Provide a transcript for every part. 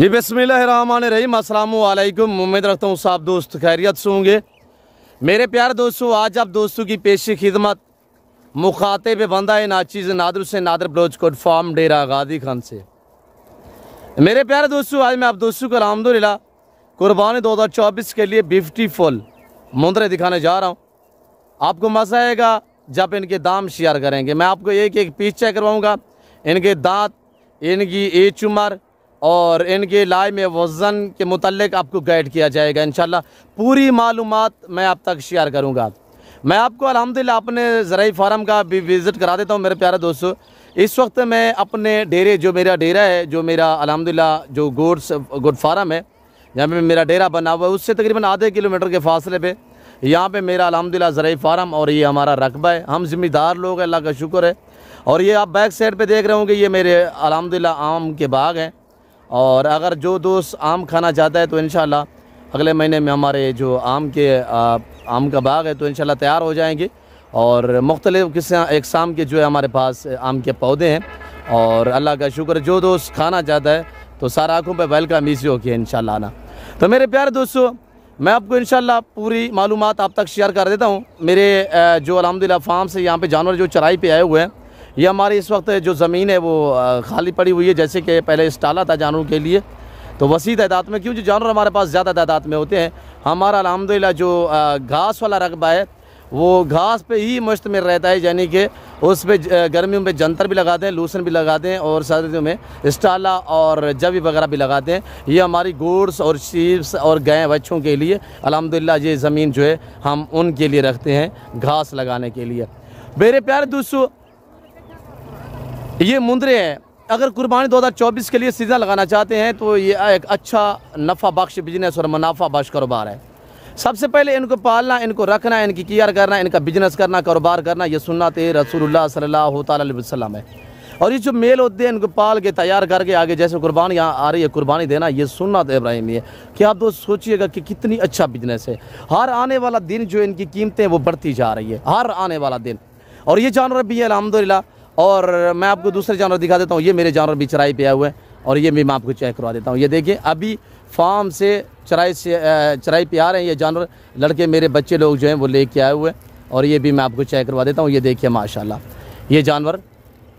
जी बिस्मिल्लाहिर्रहमानिर्रहीम, अस्सलामु अलैकुम। उम्मीद रखता हूँ सब दोस्त खैरियत से होंगे। मेरे प्यारे दोस्तों, आज आप दोस्तों की पेशी खिदमत मुखातिब बंदा नाचीज़ नादर से नादर बलोच कोट फार्म डेरा गादी खान से। मेरे प्यारे दोस्तों, आज मैं आप दोस्तों को अल्हम्दुलिल्लाह कुर्बानी 2024 के लिए ब्यूटीफुल मुंदरे दिखाने जा रहा हूँ। आपको मज़ा आएगा जब इनके दाम शेयर करेंगे। मैं आपको एक एक पीस चेक करवाऊँगा, इनके दांत, इनकी एज उम्र और इनके लाए में वज़न के मुतल्लिक आपको गाइड किया जाएगा। इंशाल्लाह पूरी मालूमात मैं आप तक शेयर करूँगा। मैं आपको अल्हम्दुलिल्लाह अपने ज़राई फार्म का भी विज़िट करा देता हूँ। मेरे प्यारे दोस्तों, इस वक्त मैं अपने डेरे, जो मेरा डेरा है, जो मेरा अल्हम्दुलिल्लाह जो गुड फार्म है, जहाँ पे मेरा डेरा बना हुआ है, उससे तकरीबन आधे किलोमीटर के फासले पे यहाँ पे मेरा अल्हम्दुलिल्लाह ज़राई फार्म और ये हमारा रकबा है। हम ज़िम्मेदार लोग हैं, अल्लाह का शुक्र है। और ये आप बैक साइड पे देख रहे होंगे, ये मेरे अल्हम्दुलिल्लाह आम के बाग हैं। और अगर जो दोस्त आम खाना चाहता है तो इंशाल्लाह अगले महीने में हमारे जो आम का बाग है तो इंशाल्लाह तैयार हो जाएंगे। और मुख्तलिफ़ किस्म अक़साम के जो है हमारे पास आम के पौधे हैं। और अल्लाह का शुक्र, जो दोस्त खाना चाहता है तो सारा आँखों पर वेलकम इसी हो कि इंशाल्लाह आना। तो मेरे प्यारे दोस्तों, मैं आपको इंशाल्लाह पूरी मालूमात आप तक शेयर कर देता हूँ। मेरे जो अल्हम्दुलिल्लाह फार्म से यहाँ पे जानवर जो चराई पे आए हुए हैं, ये हमारी इस वक्त जो ज़मीन है वो खाली पड़ी हुई है। जैसे कि पहले स्टाला था जानवरों के लिए, तो वसी तादाद में, क्योंकि जानवर हमारे पास ज़्यादा तादाद में होते हैं। हमारा अल्हम्दुलिल्लाह जो घास वाला रकबा है वो घास पे ही मुश्तमिल रहता है, यानी कि उस पर गर्मियों में जंतर भी लगाते हैं, लूसन भी लगाते हैं और सर्दियों में स्टाला और जवी वगैरह भी लगाते हैं। ये हमारी गोड्स और शीप्स और गाय बच्चों के लिए अल्हम्दुलिल्लाह ये ज़मीन जो है हम उनके लिए रखते हैं, घास लगाने के लिए। मेरे प्यारे दोस्तों, ये मुंदरे हैं। अगर कुर्बानी 2024 के लिए सीज़न लगाना चाहते हैं तो ये एक अच्छा नफ़ा बख्श बिजनेस और मुनाफा बख्श कारोबार है। सबसे पहले इनको पालना, इनको रखना, इनकी केयर करना, इनका बिजनेस करना, कारोबार करना, ये सुन्नत रसूलुल्लाह सल्लल्लाहु अलैहि वसल्लम है। और ये जो मेल होते हैं इनको पाल के तैयार करके आगे जैसे कुर्बानी यहाँ आ रही है, कुर्बानी देना, ये सुन्नत इब्राहिमी है। कि आप दोस्त सोचिएगा कि कितनी अच्छा बिजनेस है। हर आने वाला दिन जो इनकी कीमतें वो बढ़ती जा रही है, हर आने वाला दिन। और ये जानवर भी है अल्हम्दुलिल्लाह। और मैं आपको दूसरे जानवर दिखा देता हूँ। ये मेरे जानवर भी चराई पे आए हुए हैं और ये भी मैं आपको चेक करवा देता हूँ। ये देखिए, अभी फार्म से चराई पे आ रहे हैं ये जानवर। लड़के मेरे बच्चे लोग जो हैं वो लेके आए हुए हैं और ये भी मैं आपको चेक करवा देता हूँ। ये देखिए माशाल्लाह, ये जानवर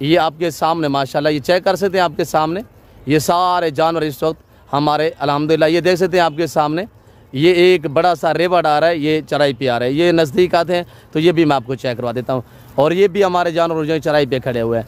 ये आपके सामने माशाल्लाह, ये चेक कर सकते हैं आपके सामने। ये सारे जानवर इस वक्त हमारे अल्हम्दुलिल्लाह, ये देख सकते हैं आपके सामने। ये एक बड़ा सा रेवड़ आ रहा है, ये चराई पे आ रहा है। ये नज़दीक आते हैं तो ये भी मैं आपको चेक करवा देता हूँ। और ये भी हमारे जानवर जो चराई पे खड़े हुए हैं।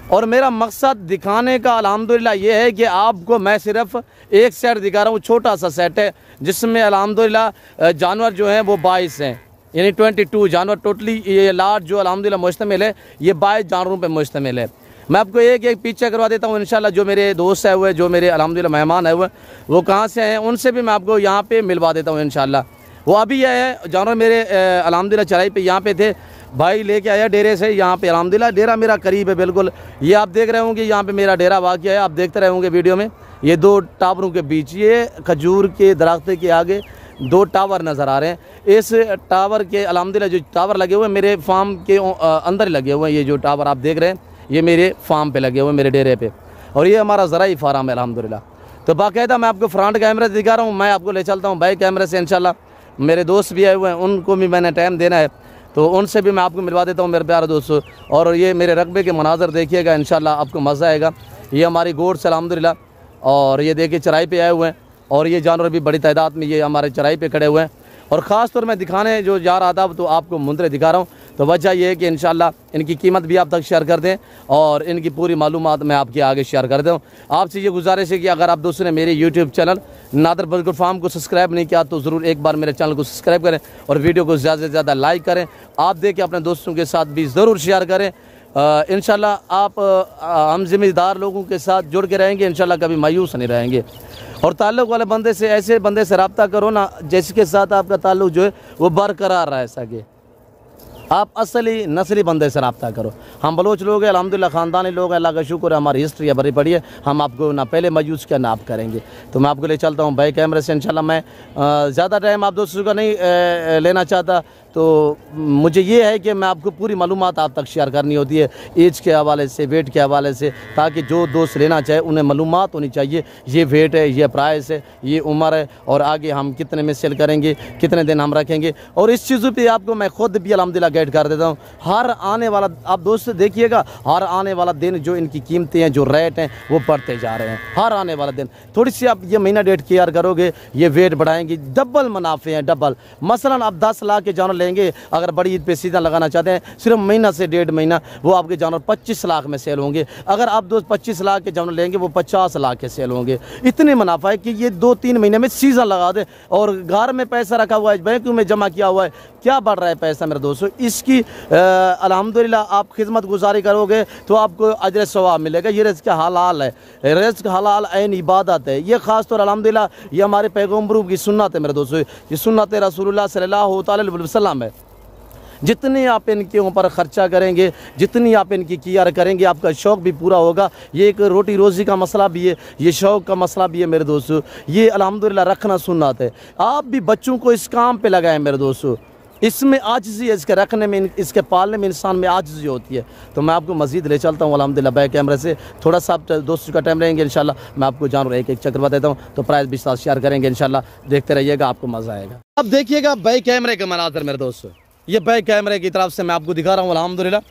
और मेरा मकसद दिखाने का अल्हम्दुलिल्लाह ये है कि आपको मैं सिर्फ एक सेट दिखा रहा हूँ, छोटा सा सेट है जिसमें अल्हम्दुलिल्लाह जानवर जो हैं वो 22 हैं, यानी 22 जानवर टोटली। ये लाट जो अल्हम्दुलिल्लाह मुश्तमिल है, ये 22 जानवरों पर मुश्तमिल है। मैं आपको एक एक पीछे करवा देता हूँ इंशाल्लाह। जो मेरे दोस्त आए हुए, जो मेरे अल्हम्दुलिल्लाह मेहमान आए हुए, वो कहाँ से हैं उनसे भी मैं आपको यहाँ पे मिलवा देता हूँ इंशाल्लाह। वो अभी आए जानवर मेरे अल्हम्दुलिल्लाह चराई पे यहाँ पे थे, भाई लेके आया डेरे से यहाँ पे। अल्हम्दुलिल्लाह डेरा मेरा करीब है बिल्कुल। ये आप देख रहे होंगे यहाँ पे मेरा डेरा वाक़या है, आप देखते रहे होंगे वीडियो में। ये दो टावरों के बीच, ये खजूर के दरख्त के आगे 2 टावर नज़र आ रहे हैं। इस टावर के अल्हम्दुलिल्लाह जो टावर लगे हुए मेरे फार्म के अंदर लगे हुए हैं। ये जो टावर आप देख रहे हैं ये मेरे फार्म पे लगे हुए, मेरे डेरे पे। और ये हमारा ज़राई फार्म है अल्हम्दुलिल्लाह। तो बाकायदा मैं आपको फ्रंट कैमरे से दिखा रहा हूँ, मैं आपको ले चलता हूँ बैक कैमरे से इंशाल्लाह। मेरे दोस्त भी आए हुए हैं, उनको भी मैंने टाइम देना है तो उनसे भी मैं आपको मिलवा देता हूँ मेरे प्यारे दोस्तों। और ये मेरे रकबे के मनाजर देखिएगा, इंशाल्लाह आपको मज़ा आएगा। ये हमारी गोड्स अल्हम्दुलिल्लाह। और ये देखिए चराई पे आए हुए हैं और ये जानवर भी बड़ी तादाद में ये हमारे चराई पे खड़े हुए हैं। और ख़ास तौर मैं दिखाने जो जा रहा था तो आपको मुंदरे दिखा रहा हूँ। तो वजह यह है कि इंशाल्लाह इनकी कीमत भी आप तक शेयर कर दें और इनकी पूरी मालूमात मैं आपके आगे शेयर कर दूँ। आपसे ये गुजारिश है कि अगर आप दोस्तों ने मेरे YouTube channel Nader Baloch farm को सब्सक्राइब नहीं किया तो ज़रूर एक बार मेरे चैनल को सब्सक्राइब करें और वीडियो को ज़्यादा से ज़्यादा लाइक करें। आप देखें, अपने दोस्तों के साथ भी ज़रूर शेयर करें। इंशाल्लाह आप हम ज़िम्मेदार लोगों के साथ जुड़ के रहेंगे, इंशाल्लाह कभी मायूस नहीं रहेंगे। और ताल्लुक़ वाले बंदे से, ऐसे बंदे से रब्ता करो ना जिसके साथ आपका ताल्लुक़ जो है वो बरकरार रह सके। आप असली नस्ली बंदे से रब्ता करो। हम बलोच लोग हैं अल्हम्दुलिल्लाह, ख़ानदानी लोग हैं, अल्लाह का शुक्र है, हमारी हिस्ट्री है बड़ी बड़ी है। हम आपको ना पहले मायूस किया ना आप करेंगे। तो मैं आपको ले चलता हूँ बैक कैमरे से इंशाल्लाह। मैं ज़्यादा टाइम आप दोस्तों का नहीं लेना चाहता, तो मुझे ये है कि मैं आपको पूरी मालूमात आप तक शेयर करनी होती है, एज के हवाले से, वेट के हवाले से, ताकि जो दोस्त लेना चाहे उन्हें मालूमात होनी चाहिए, ये वेट है, ये प्राइस है, ये उम्र है, और आगे हम कितने में सेल करेंगे, कितने दिन हम रखेंगे। और इस चीज़ों पे आपको मैं खुद भी अल्हम्दुलिल्लाह गाइड कर देता हूँ। हर आने वाला, आप दोस्त देखिएगा, हर आने वाला दिन जो इनकी कीमतें हैं, जो रेट हैं, वो बढ़ते जा रहे हैं। हर आने वाला दिन थोड़ी सी आप ये महीना डेट केयर करोगे, ये वेट बढ़ाएंगे, डबल मुनाफे हैं, डबल। मसलन आप 10 लाख के जानवर लेंगे, अगर बड़ी ईद पे सीजन लगाना चाहते हैं, सिर्फ महीना से 1.5 महीना वो आपके जानवर 25 लाख में सेल होंगे। अगर आप 25 लाख के जानवर लेंगे, वो 50 लाख के सेल होंगे। इतने मुनाफा है कि ये 2-3 महीने में सीजन लगा दे। और घर में पैसा रखा हुआ है, बैंक में जमा किया हुआ है, क्या बढ़ रहा है पैसा मेरे दोस्तों, इसकी अल्हम्दुलिल्लाह आप खिदमत गुजारी करोगे तो आपको अजर सवाब मिलेगा। ये रिज़्क़ हलाल है, रिज़्क़ हलाल ऐन इबादत है। ये ख़ास तौर अल्हम्दुलिल्लाह ये हमारे पैगम्बरों की सुन्नत है मेरे दोस्तों, ये सुन्नत रसूलुल्लाह सल्लल्लाहु अलैहि वसल्लम है। जितनी आप इनके ऊपर ख़र्चा करेंगे, जितनी आप इनकी केयर करेंगे, आपका शौक़ भी पूरा होगा। ये एक रोटी रोज़ी का मसला भी है, ये शौक़ का मसला भी है मेरे दोस्तों। ये अल्हम्दुलिल्लाह रखना सुन्नत है। आप भी बच्चों को इस काम पे लगाएं मेरे दोस्तों। इसमें आजिज़ी है, इसके रखने में, इसके पालने में इंसान में आजिज़ी होती है। तो मैं आपको मज़ीद ले चलता हूँ अल्हम्दुलिल्लाह बैक कैमरे से। थोड़ा सा आप दोस्तों का टाइम रहेंगे इंशाल्लाह, मैं आपको जानवर एक चक्कर बता देता हूँ, तो प्राइस भी साथ शेयर करेंगे इंशाल्लाह। देखते रहिएगा, आपको मज़ा आएगा। अब देखिएगा बैक कैमरे का मनाज़र मेरे दोस्तों, ये बैक कैमरे की तरफ से मैं आपको दिखा रहा हूँ अल्हम्दुलिल्लाह।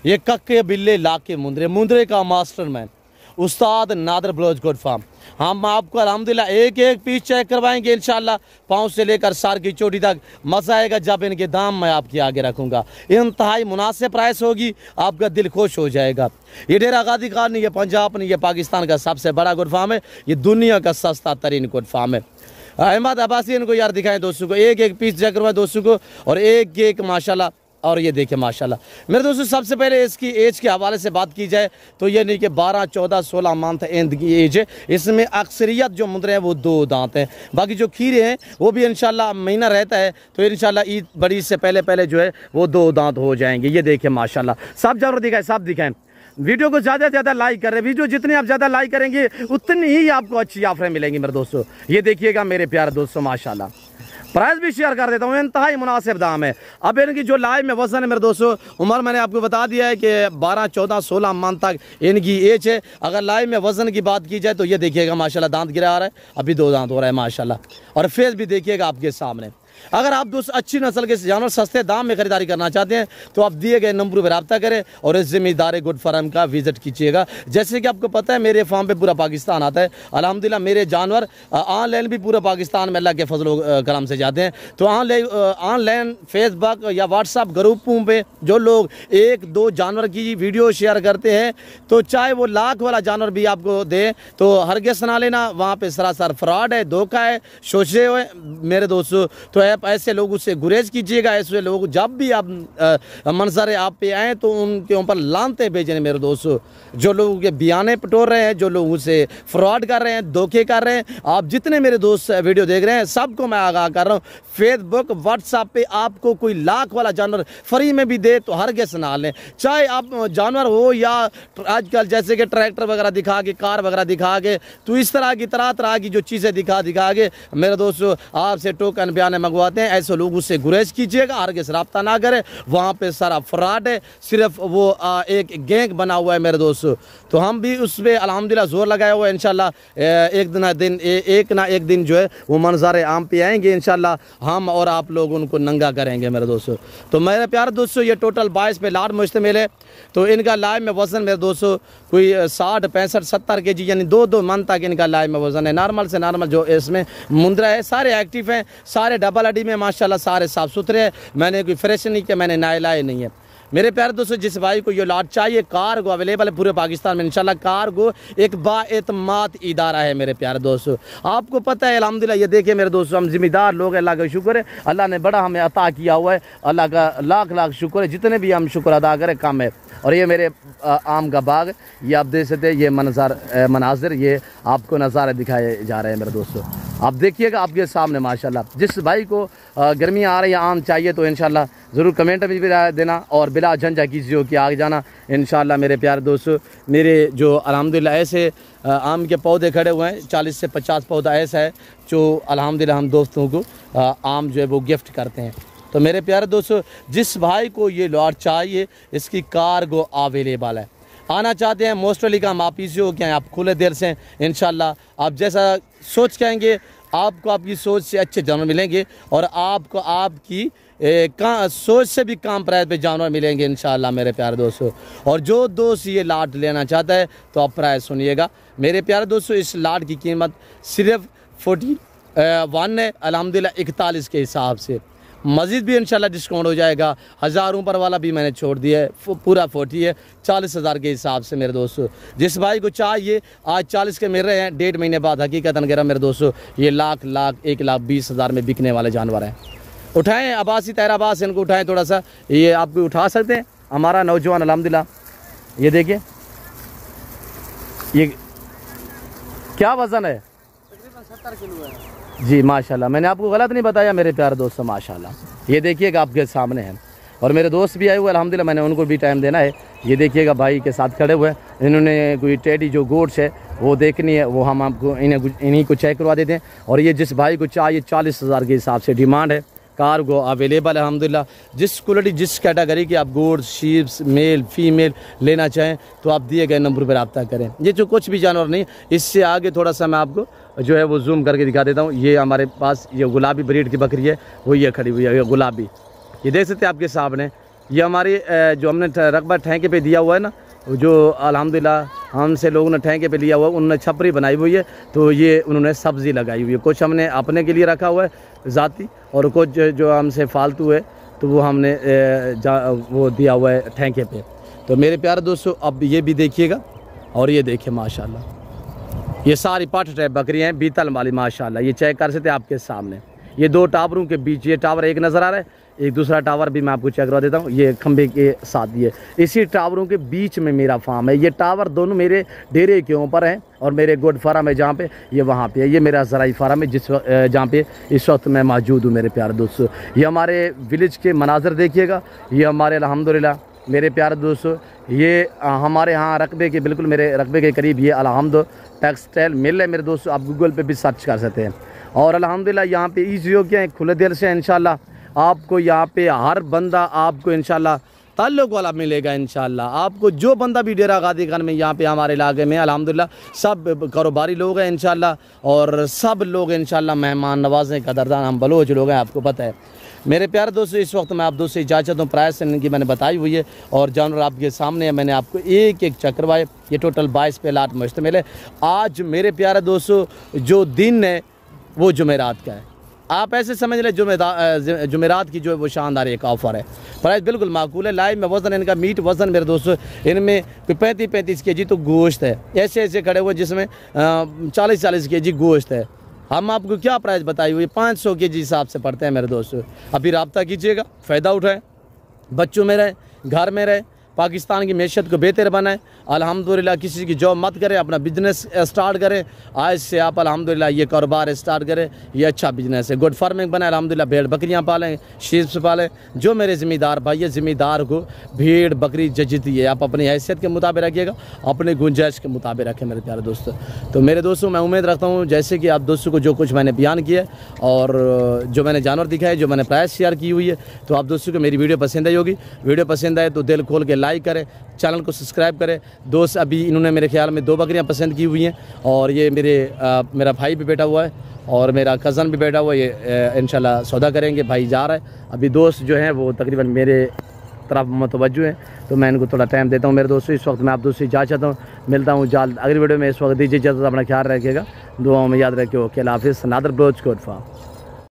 ये कक्के बिल्ले लाके मुंदरे का मास्टरमैन उस्ताद नादर ब्लोच गुड फार्म। हम आपको अल्हम्दुलिल्लाह एक एक पीस चेक करवाएंगे इंशाल्लाह, पाँव से लेकर सर की चोटी तक। मज़ा आएगा जब इनके दाम मैं आपके आगे रखूँगा। इंतहाई मुनासिब प्राइस होगी, आपका दिल खुश हो जाएगा। ये डेरा गादी खान नहीं, ये पंजाब नहीं, ये पाकिस्तान का सबसे बड़ा गुड फार्म है, ये दुनिया का सस्ता तरीन गुड फार्म है। अहमद अब्बासी इनको यार दिखाएं दोस्तों को, एक एक पीस चेक करवाएं दोस्तों को, और एक एक माशाल्लाह। और ये देखिए माशाल्लाह मेरे दोस्तों, सबसे पहले इसकी एज के हवाले से बात की जाए तो ये नहीं कि 12, 14, 16 मंथ एंड की एज है। इसमें अक्सरियत जो मुंदरे हैं वो 2 दांत हैं, बाकी जो खीरे हैं वो भी इंशाल्लाह महीना रहता है तो इंशाल्लाह ईद बड़ी से पहले जो है वो 2 दांत हो जाएंगे। ये देखिए माशाल्लाह, सब जरूर दिखाएं, सब दिखाएं। वीडियो को ज़्यादा से ज़्यादा लाइक करें, वीडियो जितनी आप ज़्यादा लाइक करेंगे उतनी ही आपको अच्छी ऑफरें मिलेंगी मेरे दोस्तों। ये देखिएगा मेरे प्यारे दोस्तों माशाल्लाह। प्राइस भी शेयर कर देता हूँ, इंतहाई मुनासिब दाम है। अब इनकी जो लाइव में वजन है मेरे दोस्तों, उम्र मैंने आपको बता दिया है कि 12, 14, 16 मंथ तक इनकी एज है। अगर लाइव में वजन की बात की जाए तो ये देखिएगा माशाल्लाह, दांत गिरा आ रहा है, अभी 2 दांत हो रहा है माशाल्लाह, और फेस भी देखिएगा आपके सामने। अगर आप दोस्त अच्छी नस्ल के जानवर सस्ते दाम में खरीदारी करना चाहते हैं तो आप दिए गए नंबर पर रब्ता करें और इस ज़िम्मेदार गुड फार्म का विजिट कीजिएगा। जैसे कि आपको पता है मेरे फार्म पे पूरा पाकिस्तान आता है अल्हम्दुलिल्लाह। मेरे जानवर ऑनलाइन भी पूरा पाकिस्तान में अल्लाह के फजल करम से जाते हैं। तो ऑनलाइन फेसबुक या व्हाट्सअप ग्रुपों पे जो लोग 1-2 जानवर की वीडियो शेयर करते हैं, तो चाहे वो लाख वाला जानवर भी आपको दे तो हरगिज़ ना लेना, वहाँ पर सरासर फ्रॉड है, धोखा है, शोषे हुए मेरे दोस्तों। तो आप ऐसे लोगों से गुरेज कीजिएगा। ऐसे लोग जब भी आप मंजर आप पे आए तो उनके ऊपर लानते भेजें मेरे दोस्तों। जो लोगों के बयाने पटोर रहे हैं, जो लोगों से फ्रॉड कर रहे हैं, धोखे कर रहे हैं, आप जितने मेरे दोस्त वीडियो देख रहे हैं सबको मैं आगाह कर रहा हूँ। फेसबुक व्हाट्सएप पे आपको कोई लाख वाला जानवर फ्री में भी दे तो हरगिज़ ना लें। चाहे आप जानवर हो या आजकल जैसे कि ट्रैक्टर वगैरह दिखा के, कार वगैरह दिखा के, तो इस तरह की तरह की जो चीज़ें दिखा के मेरे दोस्तों आपसे टोकन बयान मंगवाते हैं, ऐसे लोगों से गुरेज कीजिएगा, हरगिज़ रब्ता ना करें। वहाँ पे सारा फ्रॉड है, सिर्फ वो एक गैंग बना हुआ है मेरे दोस्तों। तो हम भी उस पर अल्हम्दुलिल्लाह जोर लगाया हुआ है। इंशाल्लाह एक ना एक दिन जो है वो मंजर आम पे आएंगे इंशाल्लाह, हम और आप लोग उनको नंगा करेंगे मेरे दोस्तों। तो मेरे प्यारे दोस्तों ये टोटल 22 पे लाट मुश्तमिल है। तो इनका लाइव में वज़न मेरे दोस्तों कोई 60, 65, 70 kg यानी 2 मंथ तक इनका लाइव में वज़न है। नॉर्मल से नॉर्मल जो इसमें मुंद्रा है, सारे एक्टिव हैं, सारे डबल अडी में माशाल्लाह, सारे साफ़ सुथरे हैं। मैंने कोई फ्रेश नहीं किया, मैंने नए लाए नहीं है। मेरे प्यारे दोस्तों जिस भाई को ये लाट चाहिए, कार्गो अवेलेबल है पूरे पाकिस्तान में इंशाल्लाह। कार्गो एक बाएतमाद इदारा है मेरे प्यारे दोस्तों, आपको पता है अल्हम्दुलिल्लाह। ये देखिए मेरे दोस्तों, हम जिम्मेदार लोग हैं, अल्लाह का शुक्र है, अल्लाह ने बड़ा हमें अता किया हुआ है, अल्लाह का लाख लाख शुक्र है। जितने भी हम शुक्र अदा करें कम है। और ये मेरे आम का बाग, ये आप देख सकते हैं, ये मनाजिर ये आपको नज़ारे दिखाए जा रहे हैं मेरे दोस्तों। आप देखिएगा आपके सामने माशाल्लाह। जिस भाई को गर्मियाँ आ रही है, आम चाहिए तो इंशाल्लाह ज़रूर कमेंट में भी देना और बिला झंझा कीजिए कि आगे जाना इंशाल्लाह। मेरे प्यारे दोस्तों, मेरे जो अल्हम्दुलिल्लाह ऐसे आम के पौधे खड़े हुए हैं, 40 से 50 पौधा ऐसा है जो अल्हम्दुलिल्लाह हम दोस्तों को आम जो है वो गिफ्ट करते हैं। तो मेरे प्यारे दोस्तों, जिस भाई को ये लॉट चाहिए इसकी कार्गो अवेलेबल है। आना चाहते हैं मोस्ट वेलकम, हम आप इसी हो क्या आप खुले दिल से इंशाल्लाह आप जैसा सोच कहेंगे आपको आपकी सोच से अच्छे जानवर मिलेंगे और आपको आपकी सोच से भी कम प्राइस पे जानवर मिलेंगे इंशाल्लाह मेरे प्यारे दोस्तों। और जो दोस्त ये लाट लेना चाहता है तो आप प्राइस सुनिएगा मेरे प्यारे दोस्तों। इस लाट की कीमत सिर्फ 41 है अल्हम्दुलिल्लाह 41 के हिसाब से। मज़ीद भी इंशाल्लाह डिस्काउंट हो जाएगा। 1000 ऊपर वाला भी मैंने छोड़ दिया है, पूरा 40 है 40,000 के हिसाब से मेरे दोस्तों। जिस भाई को चाहिए आज 40 के मिल रहे हैं, 1.5 महीने बाद हकीकतन कह रहा मेरे दोस्तों ये लाख 1,20,000 में बिकने वाले जानवर हैं। उठाएँ अब्बासी तैर अब्बास, इनको उठाएँ थोड़ा सा, ये आप भी उठा सकते हैं। हमारा नौजवान अल्हम्दुलिल्लाह ये देखिए ये क्या वज़न है, तकरीबन 70 किलो है जी माशाल्लाह। मैंने आपको गलत नहीं बताया मेरे प्यारे दोस्तों, माशाल्लाह। ये देखिएगा आपके सामने है और मेरे दोस्त भी आए हुए अल्हम्दुलिल्लाह, मैंने उनको भी टाइम देना है। ये देखिएगा भाई के साथ खड़े हुए हैं, इन्होंने कोई टेडी जो गोट्स है वो देखनी है, वो हम आपको इन्हीं को चेक करवा देते हैं। और ये जिस भाई को चाहिए 40,000 के हिसाब से डिमांड है। कार्गो अवेलेबल है अल्हम्दुलिल्लाह। जिस क्वालिटी जिस कैटेगरी की आप गोड्स शीप्स मेल फीमेल लेना चाहें तो आप दिए गए नंबर पर रब्ता करें। ये जो कुछ भी जानवर नहीं, इससे आगे थोड़ा सा मैं आपको जो है वो जूम करके दिखा देता हूँ। ये हमारे पास ये गुलाबी ब्रीड की बकरी है, वो ये खड़ी हुई है, ये गुलाबी, ये देख सकते हैं आपके सामने। ये हमारी जो हमने रकबा ठेके पे दिया हुआ है ना, जो अल्हम्दुलिल्लाह हमसे लोगों ने ठेके पे लिया हुआ है, उन्होंने छपरी बनाई हुई है, तो ये उन्होंने सब्ज़ी लगाई हुई है। कुछ हमने अपने के लिए रखा हुआ है ज़ाती, और कुछ जो हमसे फालतू है तो वो हमने वो दिया हुआ है ठेके पे। तो मेरे प्यारे दोस्तों अब ये भी देखिएगा, और ये देखिए माशाल्लाह ये सारी पाठ टाइप बकरियाँ हैं बीतल वाली माशाल्लाह। ये चेक कर सकते हैं आपके सामने। ये दो टावरों के बीच, ये टावर एक नज़र आ रहा है, एक दूसरा टावर भी मैं आपको चेक करवा देता हूँ। ये खंबे के साथ ये इसी टावरों के बीच में मेरा फार्म है। ये टावर दोनों मेरे डेरे के ऊपर हैं और मेरे गोड फार्म है जहाँ पे, ये वहाँ पे है। ये मेरा ज़राई फार्म है जहाँ पे इस वक्त मैं मौजूद हूँ मेरे प्यारे दोस्तों। ये हमारे विलेज के मनाजर देखिएगा। ये हमारे अल्हम्दुलिल्लाह मेरे प्यारे दोस्तों, ये हमारे यहाँ रकबे के बिल्कुल मेरे रकबे के करीब ये अल्हम्दुलिल्लाह टेक्सटाइल मिल है मेरे दोस्तों। आप गूगल पे भी सर्च कर सकते हैं। और अल्हम्दुलिल्लाह यहाँ पे ईजी हो गया है, खुले दिल से इंशाल्लाह आपको यहाँ पे हर बंदा आपको इंशाल्लाह ताल्लुक़ वाला मिलेगा इंशाल्लाह। आपको जो बंदा भी डेरा गादी खान में यहाँ पे हमारे इलाके में अल्हम्दुलिल्लाह सब कारोबारी लोग हैं इंशाल्लाह, और सब लोग इंशाल्लाह मेहमान नवाज़ें कदरदान हम बलोच लोग हैं, आपको पता है मेरे प्यारे दोस्तों। इस वक्त मैं आप दोस्तों इजाज़त दूँ, प्राइस इनकी मैंने बताई हुई है और जानवर आपके सामने है। मैंने आपको एक एक चेक करवाए। ये टोटल 22 पे लाट मुश्तमिल है। आज मेरे प्यारे दोस्तों जो दिन है वो जुमेरात का है। आप ऐसे समझ लें जुमेरात की जो है वो शानदार एक ऑफ़र है। प्राइस बिल्कुल माकूल है। लाइव में वज़न इनका मीट वज़न मेरे दोस्तों इनमें 35 kg तो गोश्त है। ऐसे ऐसे खड़े हुए जिसमें 40 kg गोश्त है। हम आपको क्या प्राइस बताई हुई 500 kg हिसाब से पड़ते हैं मेरे दोस्तों। अभी रब्ता कीजिएगा, फ़ायदा उठाएँ, बच्चों में रहे, घर में रहे, पाकिस्तान की मैशत को बेहतर बनाएं। अल्हम्दुलिल्लाह किसी की जॉब मत करें, अपना बिजनेस स्टार्ट करें। आज से आप अल्हम्दुलिल्लाह ये कारोबार स्टार्ट करें, ये अच्छा बिजनेस है। गुड फार्मिंग बनाएं, अल्हम्दुलिल्लाह भेड़ बकरियां पालें, शीप्स पालें। जो मेरे ज़िम्मेदार भाई है, ज़िम्मेदार को भेड़ बकरी जजती है। आप अपनी हैसियत के मुताबिक रखिएगा, अपने गुंजाइश के मुताबिक रखें मेरे प्यारे दोस्तों। तो मेरे दोस्तों मैं उम्मीद रखता हूँ जैसे कि आप दोस्तों को जो कुछ मैंने बयान किया और जो मैंने जानवर दिखाए, जो मैंने प्राइस शेयर की हुई है, तो आप दोस्तों को मेरी वीडियो पसंद आई होगी। वीडियो पसंद आए तो दिल खोल के लाइक करें, चैनल को सब्सक्राइब करें। दोस्त अभी इन्होंने मेरे ख्याल में 2 बकरियां पसंद की हुई हैं और ये मेरा भाई भी बैठा हुआ है और मेरा कज़न भी बैठा हुआ है। ये इंशाल्लाह सौदा करेंगे, भाई जा रहा है। अभी दोस्त जो हैं वो तकरीबन मेरे तरफ मुतवज्जो हैं, तो मैं इनको थोड़ा टाइम देता हूँ मेरे दोस्तों। इस वक्त मैं आप दोस्तों से इजाज़त हूँ, मिलता हूँ जल्द अगली वीडियो में। इस वक्त दीजिए इजाज़त, अपना ख्याल रखिएगा, दुआओं में याद रखिए। ओके, अल्लाह हाफ़िज़। नादर ब्लोच कोट फा।